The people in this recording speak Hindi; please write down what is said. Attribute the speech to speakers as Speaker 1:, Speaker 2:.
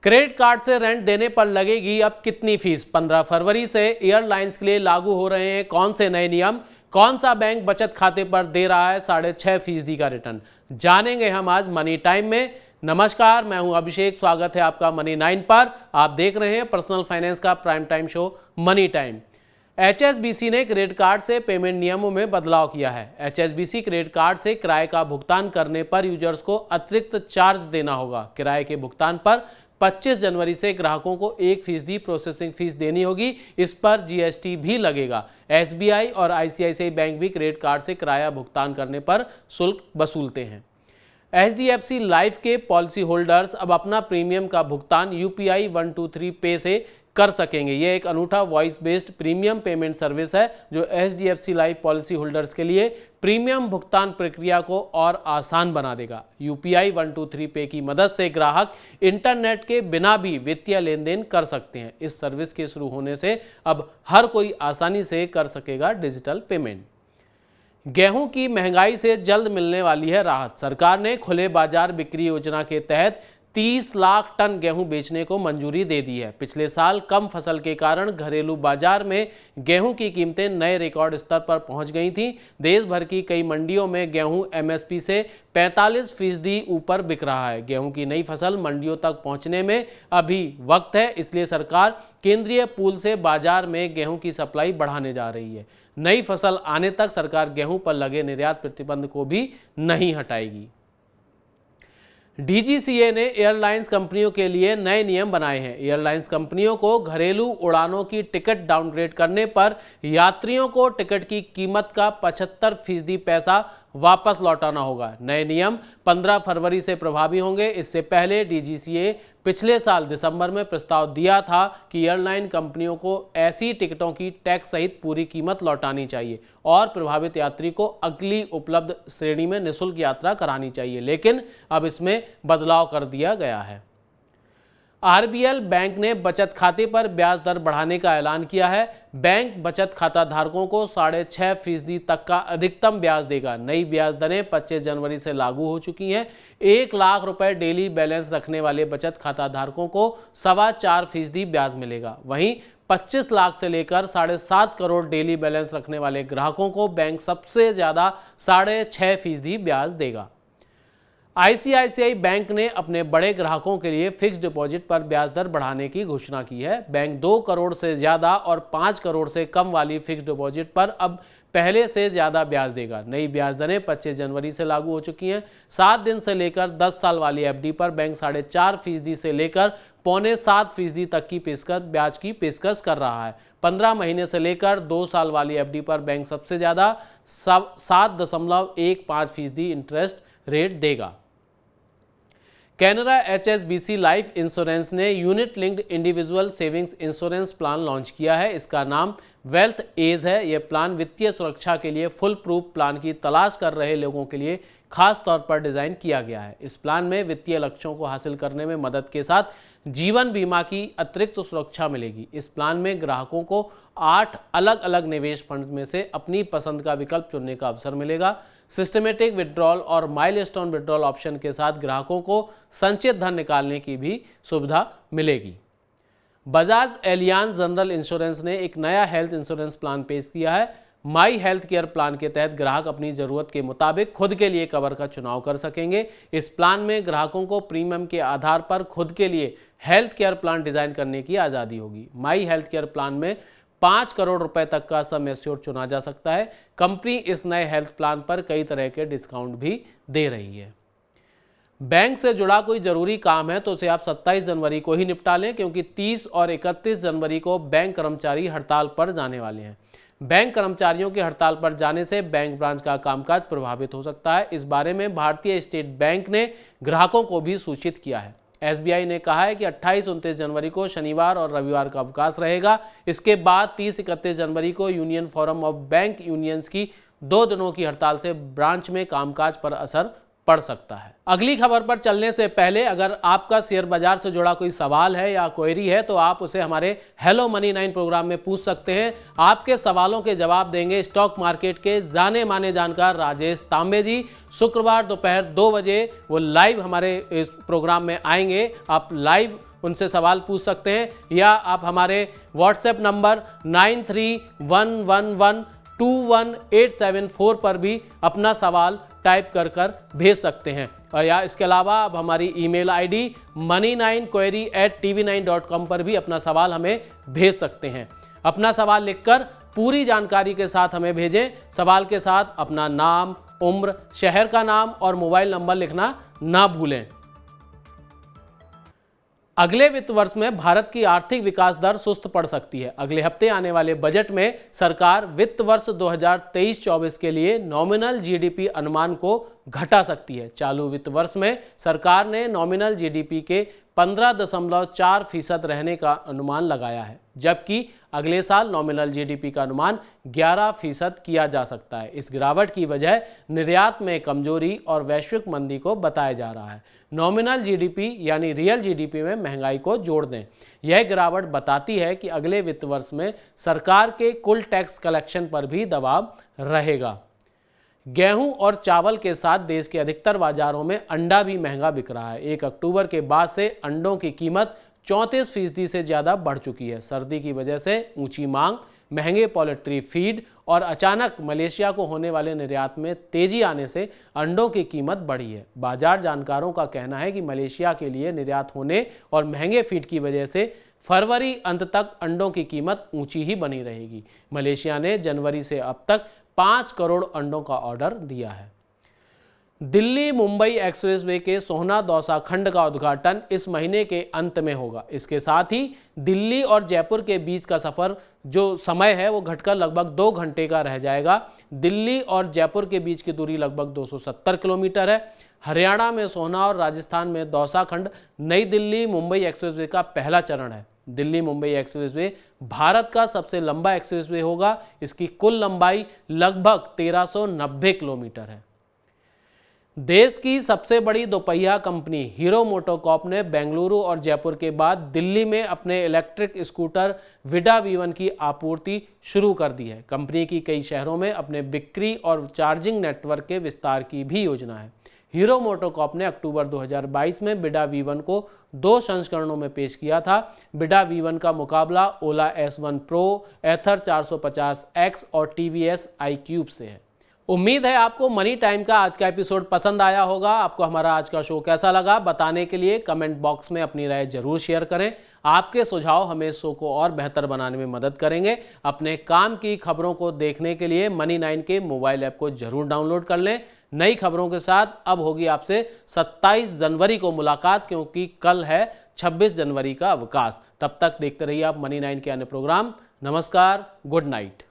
Speaker 1: क्रेडिट कार्ड से रेंट देने पर लगेगी अब कितनी फीस? 15 फरवरी से एयरलाइंस के लिए लागू हो रहे हैं कौन से नए नियम? कौन सा बैंक बचत खाते पर दे रहा है 6.5% का रिटर्न? जानेंगे हम आज मनी टाइम में। नमस्कार, मैं हूं अभिषेक। स्वागत है आपका मनी 9 पर। आप देख रहे हैं पर्सनल फाइनेंस का prime time show money time. HSBC ने क्रेडिट कार्ड से पेमेंट नियमों में बदलाव किया है। HSBC क्रेडिट कार्ड से किराए का भुगतान करने पर यूजर्स को अतिरिक्त चार्ज देना होगा। किराए के भुगतान पर 25 जनवरी से ग्राहकों को 1% प्रोसेसिंग फीस देनी होगी। इस पर GST भी लगेगा। SBI और ICICI बैंक भी क्रेडिट कार्ड से किराया भुगतान करने पर शुल्क वसूलते हैं। HDFC लाइफ के पॉलिसी होल्डर्स अब अपना प्रीमियम का भुगतान UPI 123 पे से कर सकेंगे। यह एक अनूठा voice based premium payment service है जो HDFC लाइफ पॉलिसी होल्डर्स के लिए प्रीमियम भुगतान प्रक्रिया को और आसान बना देगा। UPI 123 पे की मदद से ग्राहक इंटरनेट के बिना भी वित्तीय लेन देन कर सकते हैं। इस सर्विस के शुरू होने से अब हर कोई आसानी से कर सकेगा डिजिटल पेमेंट। गेहूं की महंगाई से जल्द मिलने वाली है राहत। सरकार ने खुले बाजार बिक्री योजना के तहत 30 लाख टन गेहूं बेचने को मंजूरी दे दी है। पिछले साल कम फसल के कारण घरेलू बाजार में गेहूं की कीमतें नए रिकॉर्ड स्तर पर पहुंच गई थीं। देश भर की कई मंडियों में गेहूं MSP से 45% ऊपर बिक रहा है। गेहूं की नई फसल मंडियों तक पहुंचने में अभी वक्त है, इसलिए सरकार केंद्रीय पूल से बाजार में गेहूं की सप्लाई बढ़ाने जा रही है। नई फसल आने तक सरकार गेहूं पर लगे निर्यात प्रतिबंध को भी नहीं हटाएगी। DGCA ने एयरलाइंस कंपनियों के लिए नए नियम बनाए हैं। एयरलाइंस कंपनियों को घरेलू उड़ानों की टिकट डाउनग्रेड करने पर यात्रियों को टिकट की कीमत का 75% पैसा वापस लौटाना होगा। नए नियम 15 फरवरी से प्रभावी होंगे। इससे पहले DGCA पिछले साल दिसंबर में प्रस्ताव दिया था कि एयरलाइन कंपनियों को ऐसी टिकटों की टैक्स सहित पूरी कीमत लौटानी चाहिए और प्रभावित यात्री को अगली उपलब्ध श्रेणी में निःशुल्क यात्रा करानी चाहिए, लेकिन अब इसमें बदलाव कर दिया गया है। RBL बैंक ने बचत खाते पर ब्याज दर बढ़ाने का ऐलान किया है। बैंक बचत खाता धारकों को 6.5% तक का अधिकतम ब्याज देगा। नई ब्याज दरें 25 जनवरी से लागू हो चुकी हैं। 1 लाख रुपए डेली बैलेंस रखने वाले बचत खाता धारकों को 4.25% ब्याज मिलेगा। वहीं 25 लाख से लेकर 7.5 करोड़ डेली बैलेंस रखने वाले ग्राहकों को बैंक सबसे ज्यादा 6.5% ब्याज देगा। ICICI बैंक ने अपने बड़े ग्राहकों के लिए फिक्स्ड डिपॉजिट पर ब्याज दर बढ़ाने की घोषणा की है। बैंक 2 करोड़ से ज़्यादा और 5 करोड़ से कम वाली फिक्स्ड डिपॉजिट पर अब पहले से ज़्यादा ब्याज देगा। नई ब्याज दरें 25 जनवरी से लागू हो चुकी हैं। 7 दिन से लेकर 10 साल वाली FD पर बैंक 4.5% से लेकर 6.25% तक की ब्याज की पेशकश कर रहा है। 15 महीने से लेकर 2 साल वाली FD पर बैंक सबसे ज़्यादा 7.15% इंटरेस्ट रेट देगा। कैनरा HSBC लाइफ इंश्योरेंस ने unit linked individual savings insurance plan launch किया है। इसका नाम वेल्थ एज है। यह प्लान वित्तीय सुरक्षा के लिए फुल प्रूफ प्लान की तलाश कर रहे लोगों के लिए खास तौर पर डिजाइन किया गया है। इस प्लान में वित्तीय लक्ष्यों को हासिल करने में मदद के साथ जीवन बीमा की अतिरिक्त सुरक्षा मिलेगी। इस प्लान में ग्राहकों को 8 अलग अलग निवेश फंड में से अपनी पसंद का विकल्प चुनने का अवसर मिलेगा। सिस्टमेटिक विड्रॉल और माइलस्टोन विड्रॉल ऑप्शन के साथ ग्राहकों को संचित धन निकालने की भी सुविधा मिलेगी। बजाज एलियांज जनरल इंश्योरेंस ने एक नया हेल्थ इंश्योरेंस प्लान पेश किया है। माई हेल्थ केयर प्लान के तहत ग्राहक अपनी जरूरत के मुताबिक खुद के लिए कवर का चुनाव कर सकेंगे। इस प्लान में ग्राहकों को प्रीमियम के आधार पर खुद के लिए हेल्थ केयर प्लान डिजाइन करने की आज़ादी होगी। माई हेल्थ केयर प्लान में 5 करोड़ रुपए तक का सम एश्योर्ड चुना जा सकता है। कंपनी इस नए हेल्थ प्लान पर कई तरह के डिस्काउंट भी दे रही है। बैंक से जुड़ा कोई जरूरी काम है तो उसे आप 27 जनवरी को ही निपटा लें, क्योंकि 30 और 31 जनवरी को बैंक कर्मचारी हड़ताल पर जाने वाले हैं। बैंक कर्मचारियों के हड़ताल पर जाने से बैंक ब्रांच का कामकाज प्रभावित हो सकता है। इस बारे में भारतीय स्टेट बैंक ने ग्राहकों को भी सूचित किया है। SBI ने कहा है कि 28-29 जनवरी को शनिवार और रविवार का अवकाश रहेगा। इसके बाद 30-31 जनवरी को union forum of bank unions की 2 दिनों की हड़ताल से ब्रांच में कामकाज पर असर पड़ सकता है। अगली खबर पर चलने से पहले अगर आपका शेयर बाजार से जुड़ा कोई सवाल है या क्वेरी है तो आप उसे हमारे हेलो मनी 9 प्रोग्राम में पूछ सकते हैं। आपके सवालों के जवाब देंगे स्टॉक मार्केट के जाने माने जानकार राजेश तांबे जी। शुक्रवार दोपहर 2 बजे वो लाइव हमारे इस प्रोग्राम में आएंगे। आप लाइव उनसे सवाल पूछ सकते हैं, या आप हमारे व्हाट्सएप नंबर 9311121874 पर भी अपना सवाल टाइप कर भेज सकते हैं। और या इसके अलावा आप हमारी ईमेल आईडी money9query@tv9.com पर भी अपना सवाल हमें भेज सकते हैं। अपना सवाल लिखकर पूरी जानकारी के साथ हमें भेजें। सवाल के साथ अपना नाम, उम्र, शहर का नाम और मोबाइल नंबर लिखना ना भूलें। अगले वित्त वर्ष में भारत की आर्थिक विकास दर सुस्त पड़ सकती है। अगले हफ्ते आने वाले बजट में सरकार वित्त वर्ष 2023-24 के लिए नॉमिनल जीडीपी अनुमान को घटा सकती है। चालू वित्त वर्ष में सरकार ने नॉमिनल जीडीपी के 15.4% रहने का अनुमान लगाया है, जबकि अगले साल नॉमिनल जीडीपी का अनुमान 11% किया जा सकता है। इस गिरावट की वजह निर्यात में कमजोरी और वैश्विक मंदी को बताया जा रहा है। नॉमिनल जीडीपी यानी रियल जीडीपी में महंगाई को जोड़ दें। यह गिरावट बताती है कि अगले वित्त वर्ष में सरकार के कुल टैक्स कलेक्शन पर भी दबाव रहेगा। गेहूं और चावल के साथ देश के अधिकतर बाजारों में अंडा भी महंगा बिक रहा है। 1 अक्टूबर के बाद से अंडों की कीमत 34% से ज़्यादा बढ़ चुकी है। सर्दी की वजह से ऊंची मांग, महंगे पोल्ट्री फीड और अचानक मलेशिया को होने वाले निर्यात में तेजी आने से अंडों की कीमत बढ़ी है। बाजार जानकारों का कहना है कि मलेशिया के लिए निर्यात होने और महंगे फीड की वजह से फरवरी अंत तक अंडों की कीमत ऊंची ही बनी रहेगी। मलेशिया ने जनवरी से अब तक 5 करोड़ अंडों का ऑर्डर दिया है। दिल्ली मुंबई एक्सप्रेसवे के सोहना दौसा खंड का उद्घाटन इस महीने के अंत में होगा। इसके साथ ही दिल्ली और जयपुर के बीच का सफर जो समय है वो घटकर लगभग 2 घंटे का रह जाएगा। दिल्ली और जयपुर के बीच की दूरी लगभग 270 किलोमीटर है। हरियाणा में सोहना और राजस्थान में दौसा खंड नई दिल्ली मुंबई एक्सप्रेसवे का पहला चरण है। दिल्ली मुंबई एक्सप्रेसवे भारत का सबसे लंबा एक्सप्रेसवे होगा। इसकी कुल लंबाई लगभग 1390 किलोमीटर है। देश की सबसे बड़ी दोपहिया कंपनी हीरो मोटोकॉर्प ने बेंगलुरु और जयपुर के बाद दिल्ली में अपने इलेक्ट्रिक स्कूटर विडा V1 की आपूर्ति शुरू कर दी है। कंपनी की कई शहरों में अपने बिक्री और चार्जिंग नेटवर्क के विस्तार की भी योजना है। हीरो मोटोकॉर्प ने अक्टूबर 2022 में बिडा V1 को 2 संस्करणों में पेश किया था। बिडा V1 का मुकाबला ओला S1 प्रो, एथर 450X और TVS iQube से है। उम्मीद है आपको मनी टाइम का आज का एपिसोड पसंद आया होगा। आपको हमारा आज का शो कैसा लगा बताने के लिए कमेंट बॉक्स में अपनी राय जरूर शेयर करें। आपके सुझाव हमें शो को और बेहतर बनाने में मदद करेंगे। अपने काम की खबरों को देखने के लिए मनी 9 के मोबाइल ऐप को जरूर डाउनलोड कर लें। नई खबरों के साथ अब होगी आपसे 27 जनवरी को मुलाकात, क्योंकि कल है 26 जनवरी का अवकाश। तब तक देखते रहिए आप मनी 9 के अन्य प्रोग्राम। नमस्कार, गुड नाइट।